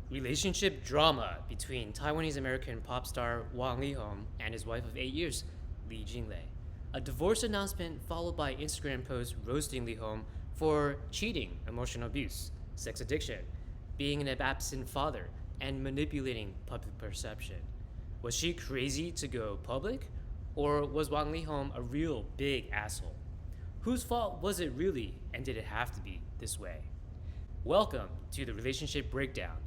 Relationship drama between Taiwanese-American pop star Wang Leehom and his wife of 8 years, Li Jinglei. A divorce announcement followed by Instagram posts roasting Leehom for cheating, emotional abuse, sex addiction, being an absent father, and manipulating public perception. Was she crazy to go public? Or was Wang Leehom a real big asshole? Whose fault was it really, and did it have to be this way? Welcome to the Relationship Breakdown,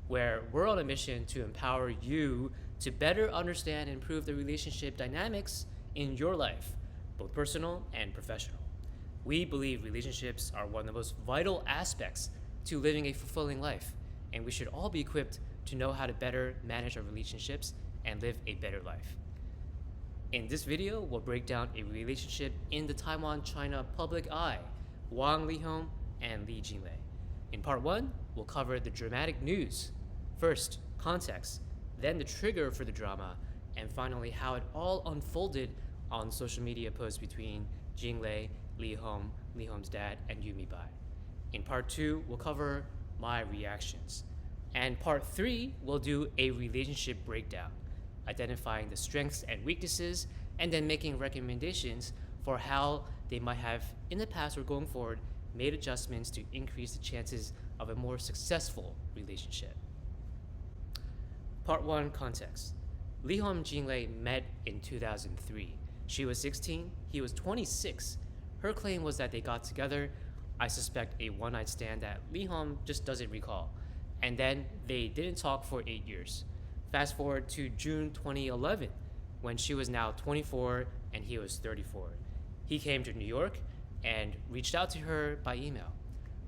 where we're on a mission to empower you to better understand and improve the relationship dynamics in your life, both personal and professional. We believe relationships are one of the most vital aspects to living a fulfilling life, and we should all be equipped to know how to better manage our relationships and live a better life. In this video, we'll break down a relationship in the Taiwan-China public eye, Wang Leehom and Li Jinglei. In part 1, we'll cover the dramatic news. First, context, then the trigger for the drama, and finally how it all unfolded on social media posts between Jinglei, Leehom, Leehom's dad, and Yumi Bai. In part 2, we'll cover my reactions. And part 3, we'll do a relationship breakdown, identifying the strengths and weaknesses, and then making recommendations for how they might have, in the past or going forward, made adjustments to increase the chances of a more successful relationship. Part 1, context. Leehom and Jinglei met in 2003. She was 16, he was 26. Her claim was that they got together, I suspect a one-night stand that Leehom just doesn't recall. And then they didn't talk for 8 years. Fast forward to June 2011, when she was now 24 and he was 34. He came to New York and reached out to her by email.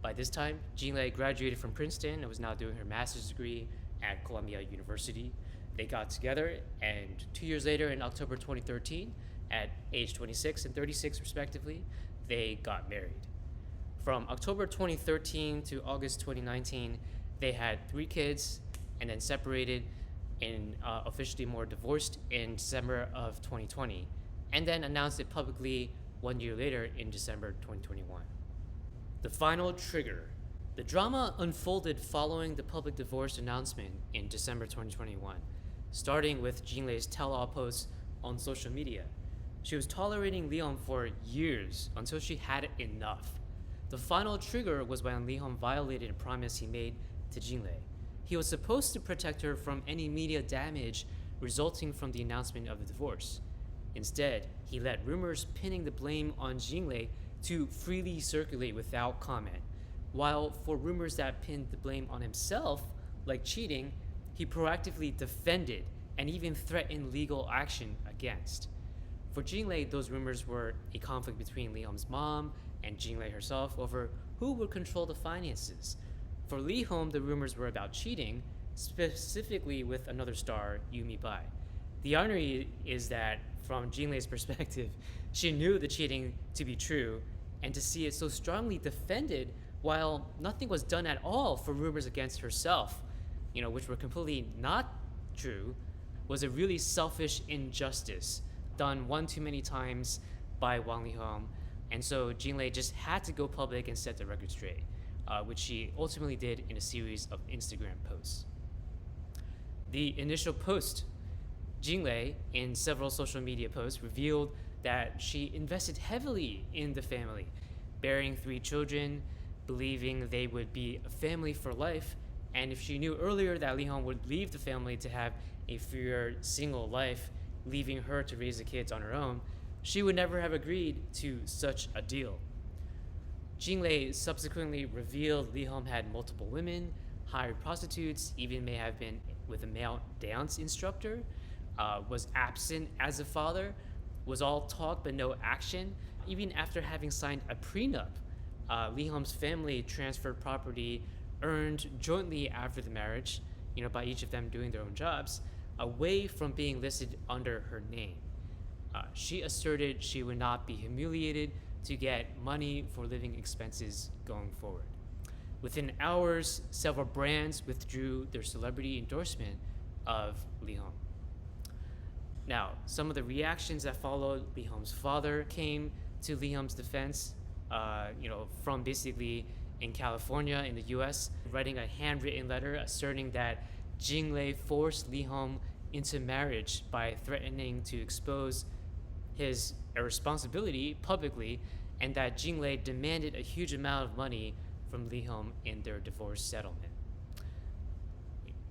By this time, Jinglei graduated from Princeton and was now doing her master's degree at Columbia University. They got together, and 2 years later, in October 2013, at age 26 and 36 respectively, they got married. From October 2013 to August 2019, they had 3 kids and then separated and officially more divorced in December of 2020, and then announced it publicly 1 year later in December 2021. The final trigger. The drama unfolded following the public divorce announcement in December 2021, starting with Jinglei's tell-all posts on social media. She was tolerating Leehom for years until she had enough. The final trigger was when Leehom violated a promise he made to Jinglei. He was supposed to protect her from any media damage resulting from the announcement of the divorce. Instead, he let rumors pinning the blame on Jinglei to freely circulate without comment, while for rumors that pinned the blame on himself, like cheating, he proactively defended and even threatened legal action against. For Jinglei, those rumors were a conflict between Leehom's mom and Jinglei herself over who would control the finances. For Leehom, the rumors were about cheating, specifically with another star, Yumi Bai. The irony is that, from Jinglei's perspective, she knew the cheating to be true, and to see it so strongly defended while nothing was done at all for rumors against herself, which were completely not true, was a really selfish injustice done one too many times by Wang Leehom, and so Jinglei just had to go public and set the record straight, which she ultimately did in a series of Instagram posts. The initial post, Jinglei, in several social media posts, revealed that she invested heavily in the family, bearing 3 children, believing they would be a family for life, and if she knew earlier that Leehom would leave the family to have a freer, single life, leaving her to raise the kids on her own, she would never have agreed to such a deal. Jinglei subsequently revealed Leehom had multiple women, hired prostitutes, even may have been with a male dance instructor, was absent as a father, was all talk but no action. Even after having signed a prenup, Leehom's family transferred property earned jointly after the marriage, by each of them doing their own jobs, away from being listed under her name. She asserted she would not be humiliated to get money for living expenses going forward. Within hours, several brands withdrew their celebrity endorsement of Leehom. Now, some of the reactions that followed Leehom's father came to Leehom's defense, from basically in California in the US, writing a handwritten letter asserting that Jinglei forced Leehom into marriage by threatening to expose his irresponsibility publicly, and that Jinglei demanded a huge amount of money from Leehom in their divorce settlement.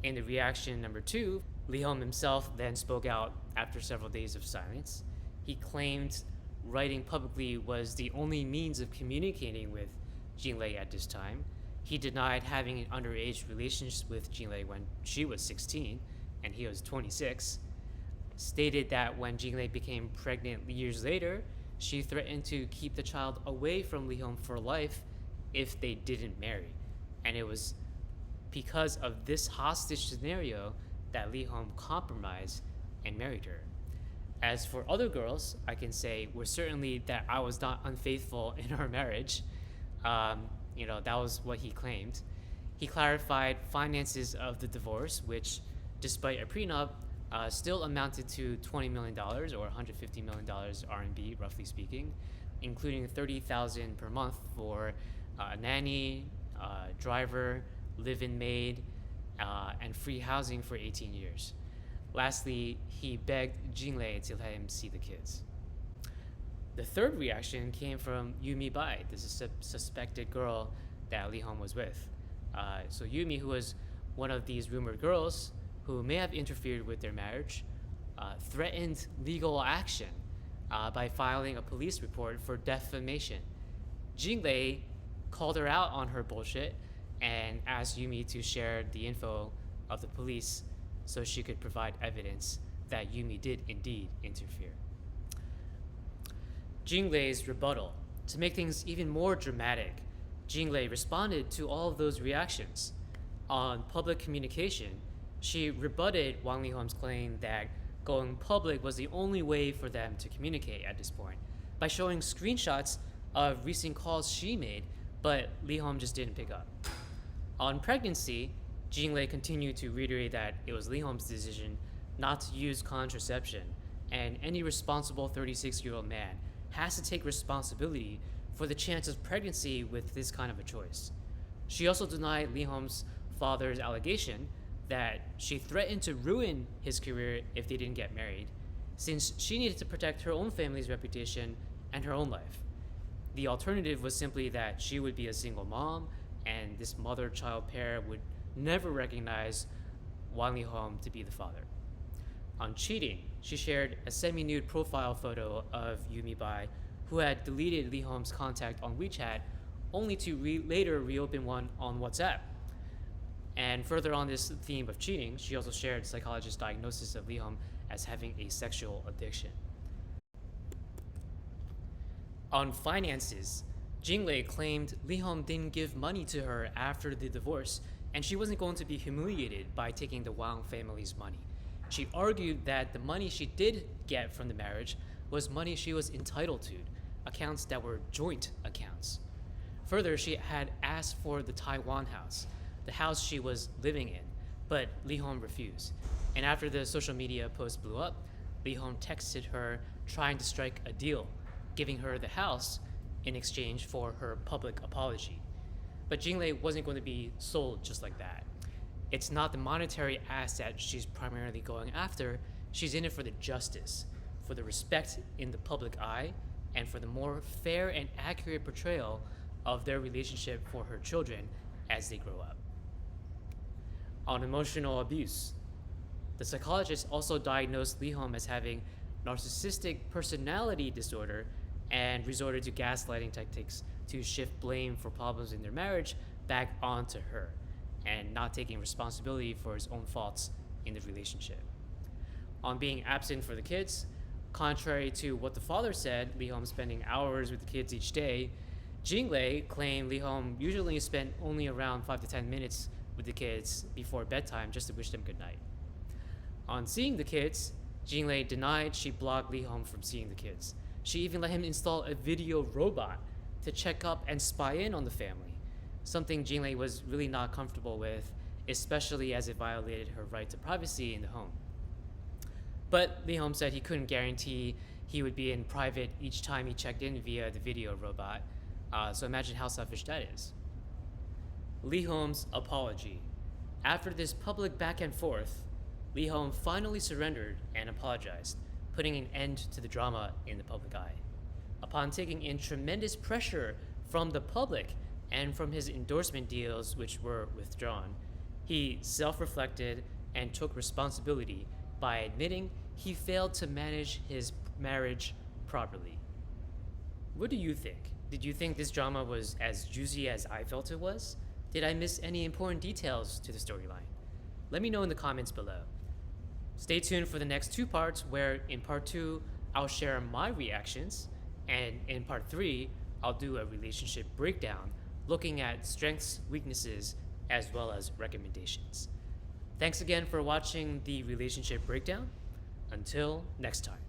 In the reaction number 2, Leehom himself then spoke out after several days of silence. He claimed writing publicly was the only means of communicating with Jinglei at this time. He denied having an underage relationship with Jinglei when she was 16 and he was 26. Stated that when Jinglei became pregnant years later, she threatened to keep the child away from Leehom for life if they didn't marry. And it was because of this hostage scenario that Leehom compromised and married her. As for other girls, I can say we're certainly that I was not unfaithful in our marriage. That was what he claimed. He clarified finances of the divorce, which, despite a prenup, still amounted to $20 million or $150 million RMB, roughly speaking, including $30,000 per month for a nanny, driver, live-in maid, and free housing for 18 years. Lastly, he begged Jinglei to let him see the kids. The third reaction came from Yumi Bai, this suspected girl that Leehom was with. So Yumi, who was one of these rumored girls who may have interfered with their marriage, threatened legal action by filing a police report for defamation. Jinglei called her out on her bullshit and asked Yumi to share the info of the police so she could provide evidence that Yumi did indeed interfere. Jinglei's rebuttal. To make things even more dramatic, Jinglei responded to all of those reactions. On public communication, she rebutted Wang Leehom's claim that going public was the only way for them to communicate at this point by showing screenshots of recent calls she made, but Leehom just didn't pick up. On pregnancy, Jinglei continued to reiterate that it was Leehom's decision not to use contraception, and any responsible 36-year-old man has to take responsibility for the chance of pregnancy with this kind of a choice. She also denied Leehom's father's allegation that she threatened to ruin his career if they didn't get married, since she needed to protect her own family's reputation and her own life. The alternative was simply that she would be a single mom, and this mother-child pair would never recognize Wang Leehom to be the father. On cheating, she shared a semi-nude profile photo of Yumi Bai, who had deleted Leehom's contact on WeChat, only to later reopen one on WhatsApp. And further on this theme of cheating, she also shared psychologist's diagnosis of Leehom as having a sexual addiction. On finances, Jinglei claimed Leehom didn't give money to her after the divorce, and she wasn't going to be humiliated by taking the Wang family's money. She argued that the money she did get from the marriage was money she was entitled to, accounts that were joint accounts. Further, she had asked for the Taiwan house, the house she was living in, but Leehom refused. And after the social media post blew up, Leehom texted her trying to strike a deal, giving her the house in exchange for her public apology. But Jinglei wasn't going to be sold just like that. It's not the monetary asset she's primarily going after. She's in it for the justice, for the respect in the public eye, and for the more fair and accurate portrayal of their relationship for her children as they grow up. On emotional abuse, the psychologist also diagnosed Leehom as having narcissistic personality disorder and resorted to gaslighting tactics to shift blame for problems in their marriage back onto her, and not taking responsibility for his own faults in the relationship. On being absent for the kids, contrary to what the father said, Leehom spending hours with the kids each day, Jinglei claimed Leehom usually spent only around 5 to 10 minutes with the kids before bedtime just to wish them good night. On seeing the kids, Jinglei denied she blocked Leehom from seeing the kids. She even let him install a video robot to check up and spy in on the family, something Jinglei was really not comfortable with, especially as it violated her right to privacy in the home. But Leehom said he couldn't guarantee he would be in private each time he checked in via the video robot, so imagine how selfish that is. Leehom's apology. After this public back and forth, Leehom finally surrendered and apologized, putting an end to the drama in the public eye. Upon taking in tremendous pressure from the public and from his endorsement deals, which were withdrawn, he self-reflected and took responsibility by admitting he failed to manage his marriage properly. What do you think? Did you think this drama was as juicy as I felt it was? Did I miss any important details to the storyline? Let me know in the comments below. Stay tuned for the next 2 parts where in part 2, I'll share my reactions, and in part 3, I'll do a relationship breakdown looking at strengths, weaknesses, as well as recommendations. Thanks again for watching the relationship breakdown. Until next time.